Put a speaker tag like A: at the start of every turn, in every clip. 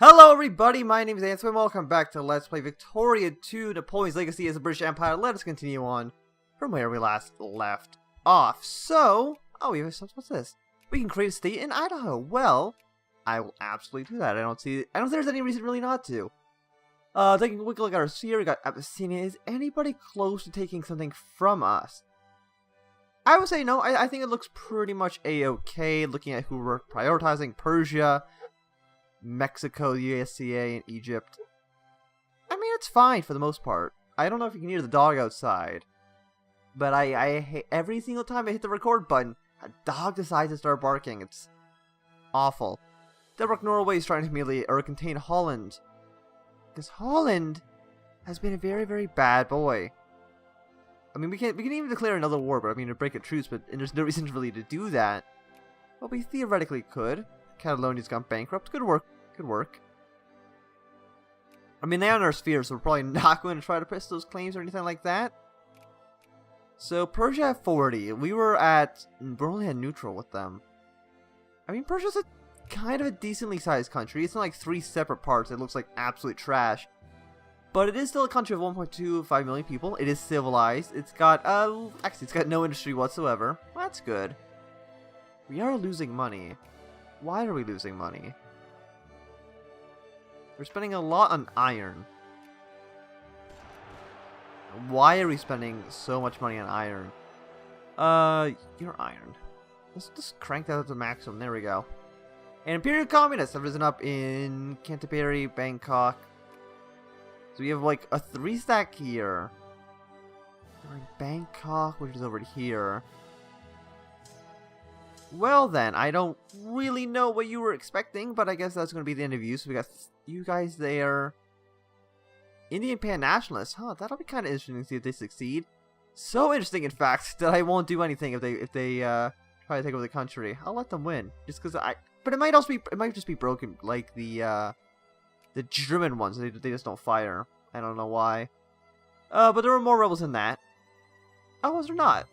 A: Hello everybody, my name is Anthony and welcome back to Let's Play Victoria 2, Napoleon's Legacy as the British Empire. Let us continue on from where we last left off. So, what's this? We can create a state in Idaho. Well, I will absolutely do that. I don't think there's any reason really not to. Taking a quick look at our sphere, we got Abyssinia. Is anybody close to taking something from us? I would say no. I think it looks pretty much a-okay, looking at who we're prioritizing. Persia, Mexico, USCA, and Egypt. I mean, it's fine for the most part. I don't know if you can hear the dog outside, but I hate every single time I hit the record button, a dog decides to start barking. It's awful. Denmark, Norway is trying to humiliate or contain Holland, because Holland has been a very, very bad boy. I mean, we can even declare another war, but I mean to break a truce, and there's no reason really to do that. But we theoretically could. Catalonia's gone bankrupt. Good work. Good work. I mean, they own our sphere, so we're probably not going to try to press those claims or anything like that. So, Persia at 40. We're only at neutral with them. I mean, Persia's a kind of a decently sized country. It's not like 3 separate parts. It looks like absolute trash. But it is still a country of 1.25 million people. It is civilized. It's got, actually, it's got no industry whatsoever. Well, that's good. We are losing money. Why are we losing money? We're spending a lot on iron. Why are we spending so much money on iron? Your iron. Let's just crank that up to maximum. There we go. And Imperial Communists have risen up in Canterbury, Bangkok. So we have like a 3-stack here. We're in Bangkok, which is over here. Well then, I don't really know what you were expecting, but I guess that's going to be the end of you. So we got you guys there. Indian Pan-Nationalists, huh? That'll be kind of interesting to see if they succeed. So interesting, in fact, that I won't do anything if they try to take over the country. I'll let them win, just because but it might also be, it might just be broken like the German ones. They just don't fire. I don't know why. But there were more rebels than that. Oh, was there not?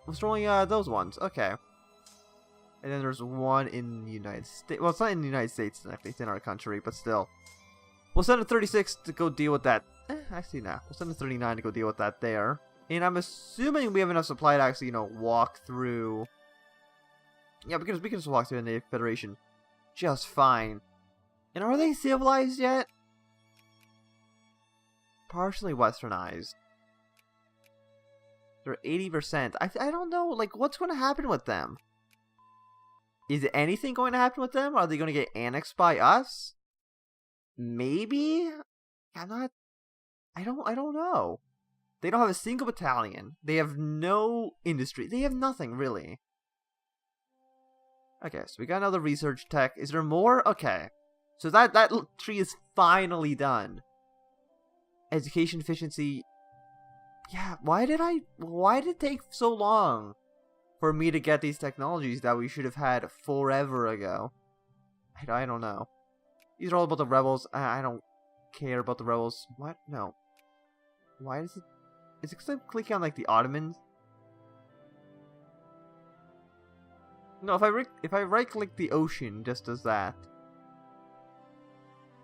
A: Was there only those ones? Okay. And then there's one in the United States. Well, it's not in the United States, it's in our country, but still. We'll send a 36 to go deal with that. Actually, nah. We'll send a 39 to go deal with that there. And I'm assuming we have enough supply to actually, walk through. Yeah, because we can just walk through the Federation just fine. And are they civilized yet? Partially westernized. They're 80%. I don't know, like, what's going to happen with them? Is anything going to happen with them? Are they going to get annexed by us? Maybe? I don't know. They don't have a single battalion. They have no industry. They have nothing, really. Okay, so we got another research tech. Is there more? Okay. So that tree is finally done. Education efficiency. Yeah, why did it take so long for me to get these technologies that we should have had forever ago? I don't know. These are all about the rebels. I don't care about the rebels. What? No. Why is it? Is it because I'm clicking on like the Ottomans? No, if I right click the ocean, it just does that.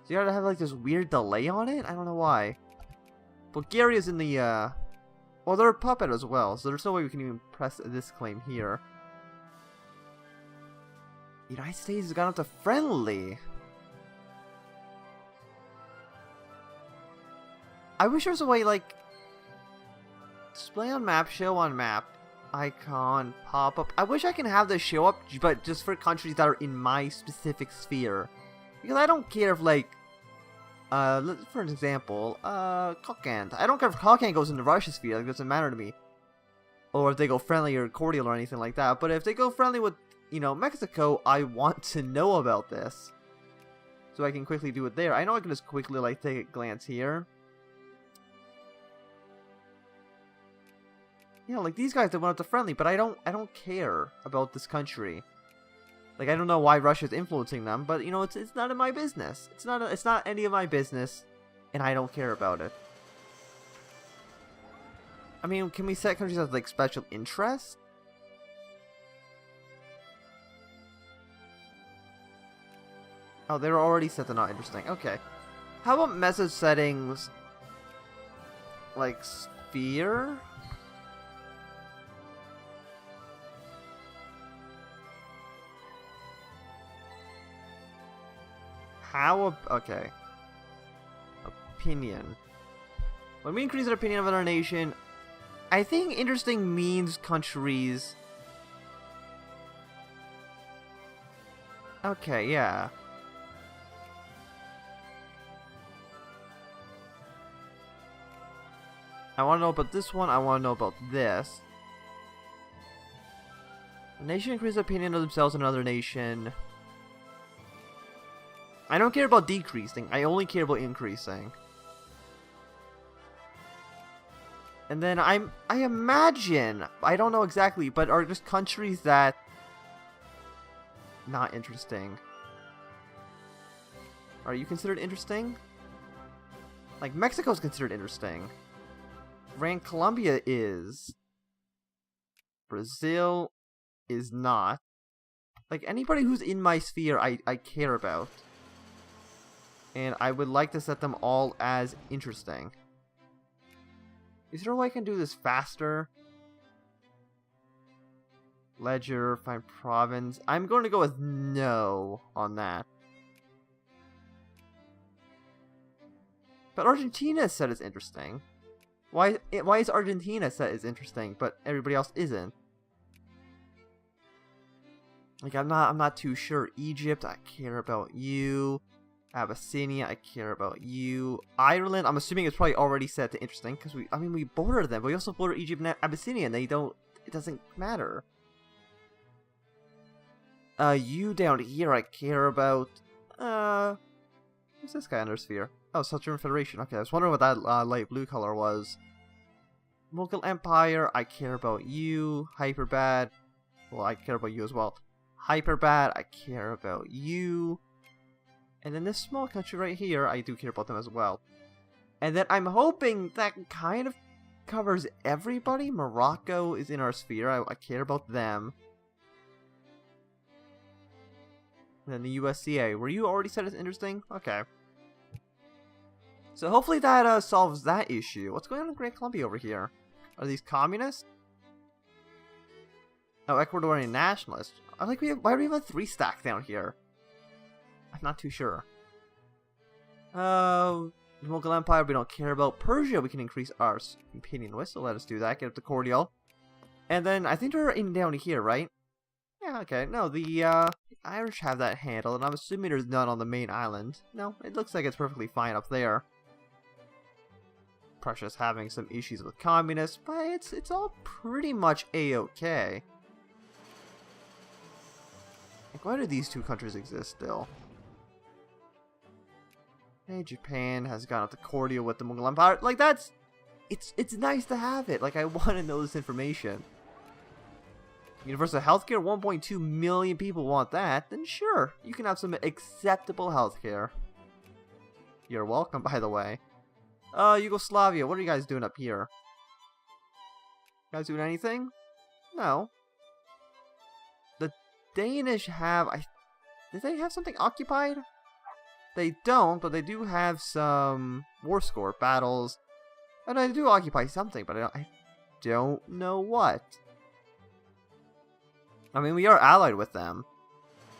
A: So you gotta have like this weird delay on it? I don't know why. Bulgaria's in the well, they're a puppet as well, so there's no way we can even press this claim here. The United States has gone up to friendly. I wish there was a way, like, display on map, show on map, icon, pop up. I wish I can have this show up, but just for countries that are in my specific sphere. Because I don't care if, like, for an example, Kokand. I don't care if Kokand goes into Russia's sphere, like, it doesn't matter to me. Or if they go friendly or cordial or anything like that. But if they go friendly with, Mexico, I want to know about this. So I can quickly do it there. I know I can just quickly, like, take a glance here. Like, these guys, they went up to friendly, but I don't care about this country. Like, I don't know why Russia's influencing them, but, it's not in my business. It's not any of my business, and I don't care about it. I mean, can we set countries as, like, special interest? Oh, they were already set to not interesting. Okay. How about message settings? Like sphere? Okay. Opinion. When we increase our opinion of another nation, I think interesting means countries. Okay, yeah. I want to know about this one, I want to know about this. A nation increases opinion of themselves in another nation. I don't care about decreasing, I only care about increasing. And then I imagine, I don't know exactly, but are just countries that not interesting. Are you considered interesting? Like Mexico's considered interesting. Gran Colombia is. Brazil is not. Like anybody who's in my sphere I care about. And I would like to set them all as interesting. Is there a way I can do this faster? Ledger, find province. I'm going to go with no on that. But Argentina said it's interesting. Why is Argentina set as interesting, but everybody else isn't? Like I'm not too sure. Egypt, I care about you. Abyssinia, I care about you. Ireland, I'm assuming it's probably already set to interesting because we border them, but we also border Egypt and Abyssinia, and it doesn't matter. You down here, I care about. Who's this guy under sphere? Oh, Southern Federation. Okay, I was wondering what that light blue color was. Mughal Empire, I care about you. Hyperbad, well, I care about you as well. Hyperbad, I care about you. And then this small country right here, I do care about them as well. And then I'm hoping that kind of covers everybody. Morocco is in our sphere. I care about them. And then the USCA. Were you already set as interesting? Okay. So hopefully that solves that issue. What's going on in Gran Colombia over here? Are these communists? Oh, Ecuadorian nationalists. Why do we have a 3 stack down here? I'm not too sure. The Mughal Empire we don't care about. Persia we can increase our opinion with, so let us do that. Get up to cordial. And then I think they're in down here, right? Yeah, okay. No, the Irish have that handled, and I'm assuming there's none on the main island. No, it looks like it's perfectly fine up there. Prussia's having some issues with communists, but it's all pretty much a-okay. Like, why do these two countries exist still? Hey, Japan has gone up to cordial with the Mughal Empire. Like, it's nice to have it. Like, I want to know this information. Universal healthcare, 1.2 million people want that. Then sure, you can have some acceptable healthcare. You're welcome, by the way. Yugoslavia, what are you guys doing up here? You guys doing anything? No. The Danish have... Did they have something occupied? They don't, but they do have some war score battles. And I do occupy something, but I don't know what. I mean, we are allied with them.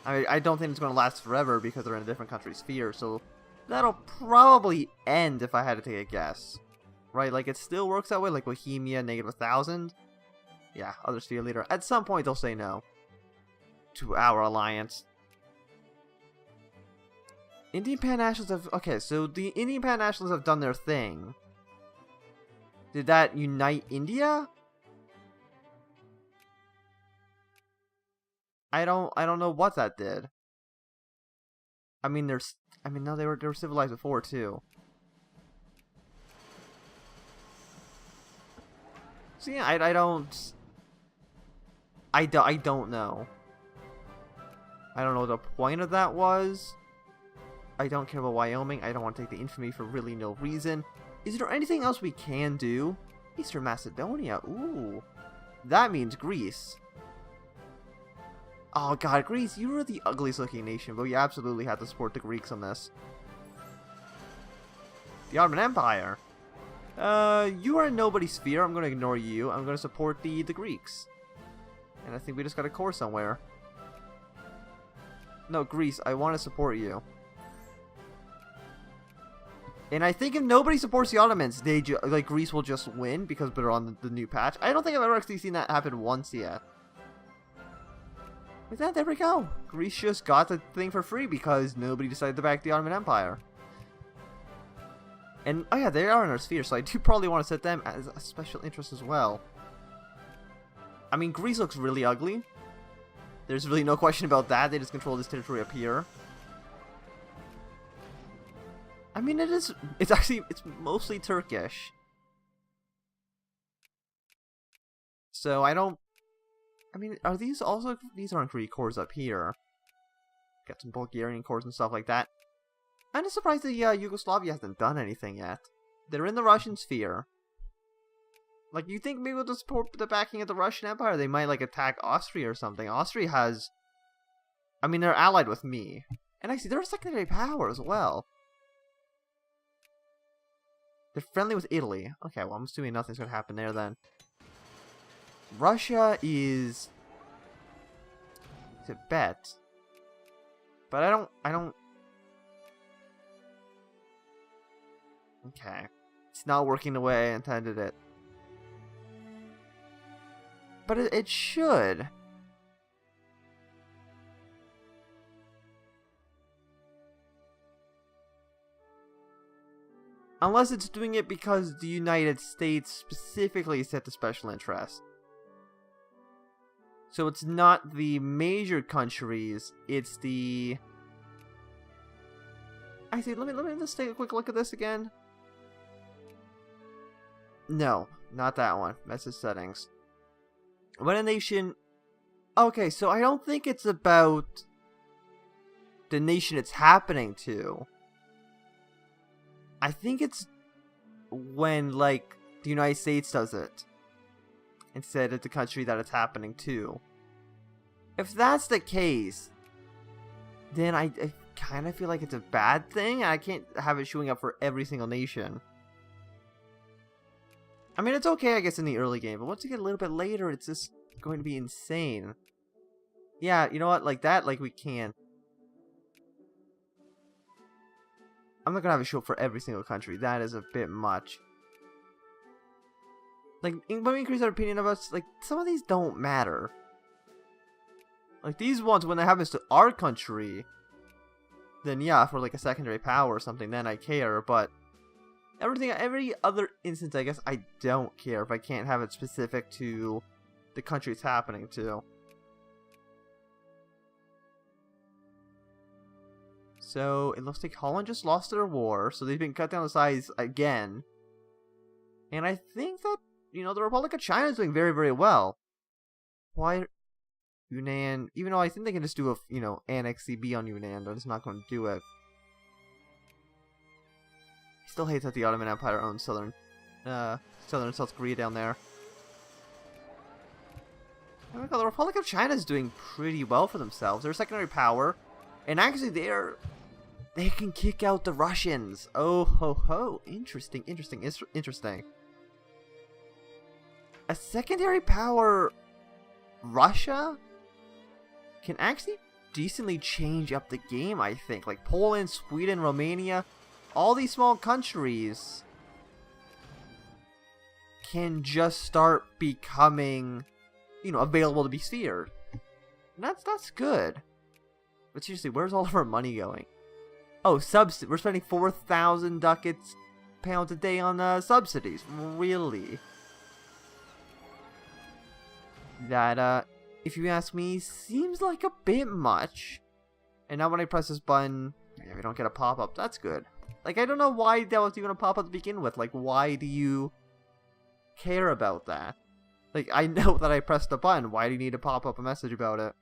A: I don't think it's going to last forever because they're in a different country's sphere, so that'll probably end if I had to take a guess. Right, like it still works that way, like Bohemia, -1,000. Yeah, other sphere leader. At some point they'll say no to our alliance. Indian Pan-Nationalists have... Okay, so the Indian Pan-Nationalists have done their thing. Did that unite India? I don't know what that did. I mean, no, they were civilized before too. So yeah, I don't know. I don't know what the point of that was. I don't care about Wyoming. I don't want to take the infamy for really no reason. Is there anything else we can do? Eastern Macedonia. Ooh. That means Greece. Oh god, Greece, you were the ugliest looking nation, but you absolutely had to support the Greeks on this. The Ottoman Empire. You are in nobody's sphere. I'm going to ignore you. I'm going to support the Greeks. And I think we just got a core somewhere. No, Greece, I want to support you. And I think if nobody supports the Ottomans, like Greece will just win because they're on the new patch. I don't think I've ever actually seen that happen once yet. But then, there we go. Greece just got the thing for free because nobody decided to back the Ottoman Empire. And, oh yeah, they are in our sphere, so I do probably want to set them as a special interest as well. I mean, Greece looks really ugly. There's really no question about that. They just control this territory up here. I mean, it's mostly Turkish. So I mean, are these also, these aren't Greek cores up here. Got some Bulgarian cores and stuff like that. I'm just surprised that Yugoslavia hasn't done anything yet. They're in the Russian sphere. Like, you think maybe with the support, the backing of the Russian Empire, they might, like, attack Austria or something. Austria has, I mean, they're allied with me. And actually, they're a secondary power as well. They're friendly with Italy. Okay, well, I'm assuming nothing's going to happen there then. Russia is... It's a bet. But I don't... Okay. It's not working the way I intended it. But it should. Unless it's doing it because the United States specifically set the special interest. So it's not the major countries, it's the... Actually, let me just take a quick look at this again. No, not that one. Message settings. When a nation... Okay, so I don't think it's about the nation it's happening to. I think it's when, like, the United States does it instead of the country that it's happening to. If that's the case, then I kind of feel like it's a bad thing. I can't have it showing up for every single nation. I mean, it's okay, I guess, in the early game, but once you get a little bit later, it's just going to be insane. Yeah, you know what? Like that, like we can. I'm not gonna have a show for every single country. That is a bit much. Like, when we increase our opinion of us, like, some of these don't matter. Like, these ones, when it happens to our country, then yeah, for like a secondary power or something, then I care, but every other instance, I guess I don't care if I can't have it specific to the country it's happening to. So, it looks like Holland just lost their war, so they've been cut down to size again. And I think that, you know, the Republic of China is doing very, very well. Why... Yunnan, even though I think they can just do a, you know, annex CB on Yunnan, they're just not going to do it. I still hate that the Ottoman Empire owns southern South Korea down there. Oh my god, the Republic of China is doing pretty well for themselves. They're a secondary power, and actually they can kick out the Russians. Oh ho ho! Interesting. A secondary power, Russia, can actually decently change up the game, I think. Like Poland, Sweden, Romania, all these small countries can just start becoming, you know, available to be sphered. And that's good. But seriously, where's all of our money going? Oh, we're spending 4,000 ducats pounds a day on subsidies. Really? That, if you ask me, seems like a bit much. And now when I press this button, we don't get a pop-up. That's good. Like, I don't know why that was even a pop-up to begin with. Like, why do you care about that? Like, I know that I pressed the button. Why do you need to pop up a message about it?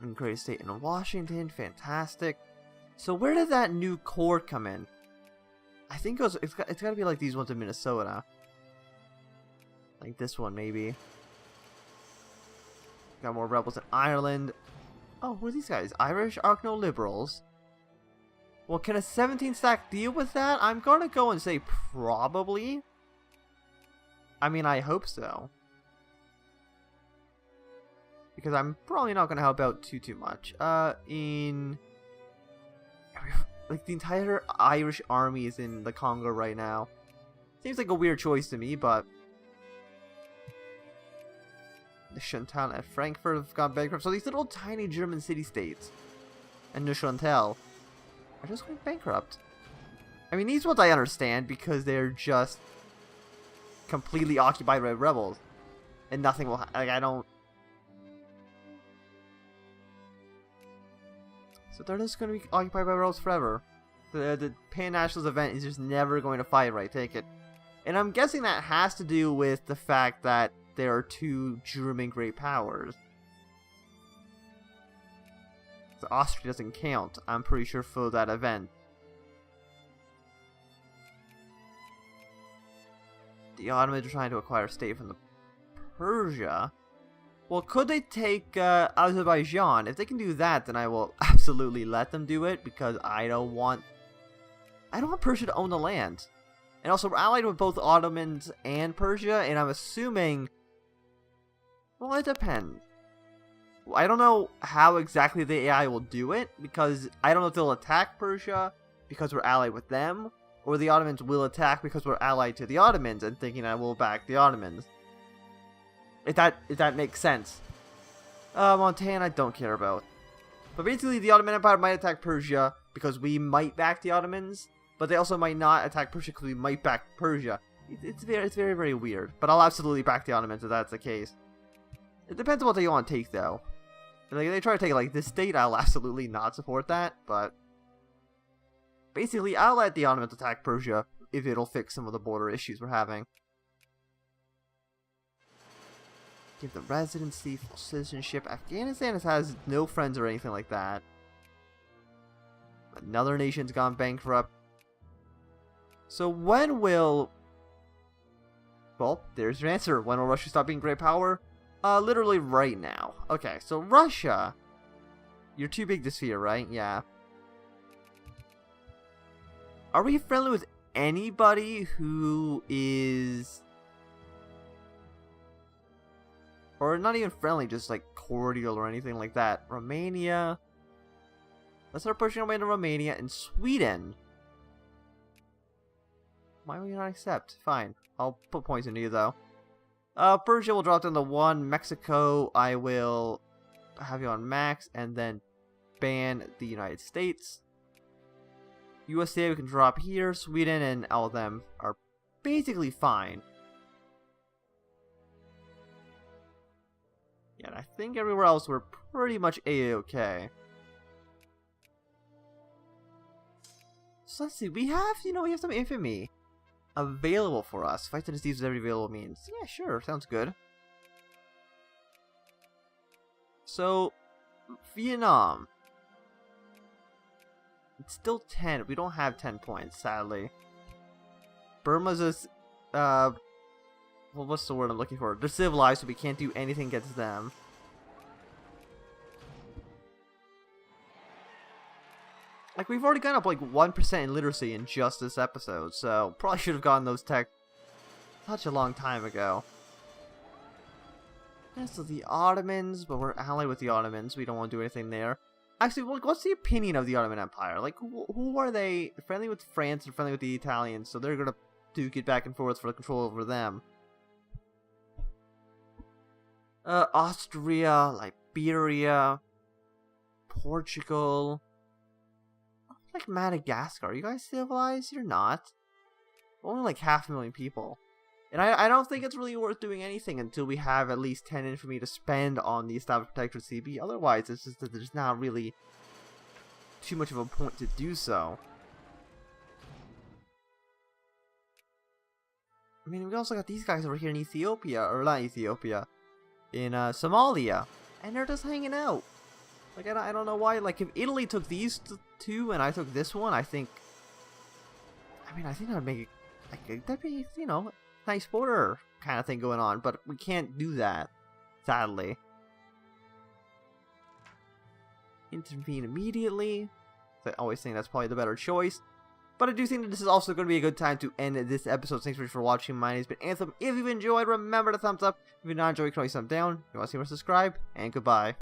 A: And great state in Washington. Fantastic. So where did that new core come in? I think it's got to be like these ones in Minnesota. Like this one, maybe. Got more rebels in Ireland. Oh, who are these guys? Irish Archno-Liberals. Well, can a 17 stack deal with that? I'm gonna go and say probably. I mean, I hope so. Because I'm probably not gonna help out too much. Like, the entire Irish army is in the Congo right now. Seems like a weird choice to me, but... Neuchâtel and Frankfurt have gone bankrupt. So these little tiny German city-states and Neuchâtel are just going bankrupt. I mean, these ones I understand because they're just completely occupied by rebels. And nothing will... like, I don't... So they're just going to be occupied by rebels forever. The Pan-Nationalist event is just never going to fight, right? Take it. And I'm guessing that has to do with the fact that there are two German great powers. So Austria doesn't count, I'm pretty sure, for that event. The Ottomans are trying to acquire state from the Persia. Well, could they take Azerbaijan? If they can do that, then I will absolutely let them do it, because I don't want Persia to own the land. And also, we're allied with both Ottomans and Persia, and I'm assuming... well, it depends. I don't know how exactly the AI will do it, because I don't know if they'll attack Persia because we're allied with them, or the Ottomans will attack because we're allied to the Ottomans and thinking I will back the Ottomans. If that makes sense. Montana I don't care about. But basically the Ottoman Empire might attack Persia because we might back the Ottomans, but they also might not attack Persia because we might back Persia. It's very, very weird. But I'll absolutely back the Ottomans if that's the case. It depends on what they want to take, though. Like, if they try to take, like, this state, I'll absolutely not support that, but... basically, I'll let the Ottomans attack Persia if it'll fix some of the border issues we're having. Give the residency, full citizenship. Afghanistan has no friends or anything like that. Another nation's gone bankrupt. So when will... well, there's your answer. When will Russia stop being great power? Literally right now. Okay, so Russia. You're too big to sphere, right? Yeah. Are we friendly with anybody who is... or not even friendly, just like cordial or anything like that? Romania. Let's start pushing our way to Romania and Sweden. Why will you not accept? Fine. I'll put points into you, though. Persia will drop down to 1. Mexico, I will have you on max, and then ban the United States. USA, we can drop here. Sweden and all of them are basically fine. Yeah, and I think everywhere else we're pretty much A-okay. So let's see, we have some infamy available for us. Fight the disease with every available means. Yeah, sure, sounds good. So, Vietnam. It's still 10. We don't have 10 points, sadly. Burma's is, well, what's the word I'm looking for? They're civilized, so we can't do anything against them. Like, we've already gone up like 1% in literacy in just this episode, so probably should have gotten those tech such a long time ago. Yeah, so the Ottomans, but we're allied with the Ottomans. We don't want to do anything there. Actually, what's the opinion of the Ottoman Empire? Like, who are they? Friendly with France and friendly with the Italians, so they're gonna duke it back and forth for control over them. Austria, Liberia, Portugal. Like Madagascar. Are you guys civilized? You're not. Only like 500,000 people. And I don't think it's really worth doing anything until we have at least 10 infamy to spend on the established protectorate CB. Otherwise, it's just that there's not really too much of a point to do so. I mean, we also got these guys over here in Ethiopia, or not Ethiopia, in Somalia, and they're just hanging out. Like, I don't know why. Like, if Italy took these two and I took this one, I think that would make it, like, that'd be, nice border kind of thing going on. But we can't do that, sadly. intervene immediately. I always think that's probably the better choice. But I do think that this is also going to be a good time to end this episode. Thanks so much for watching. My name has been Anthem. If you've enjoyed, remember to thumbs up. If you've not enjoyed, you can always thumb down. If you want to see more, subscribe. And goodbye.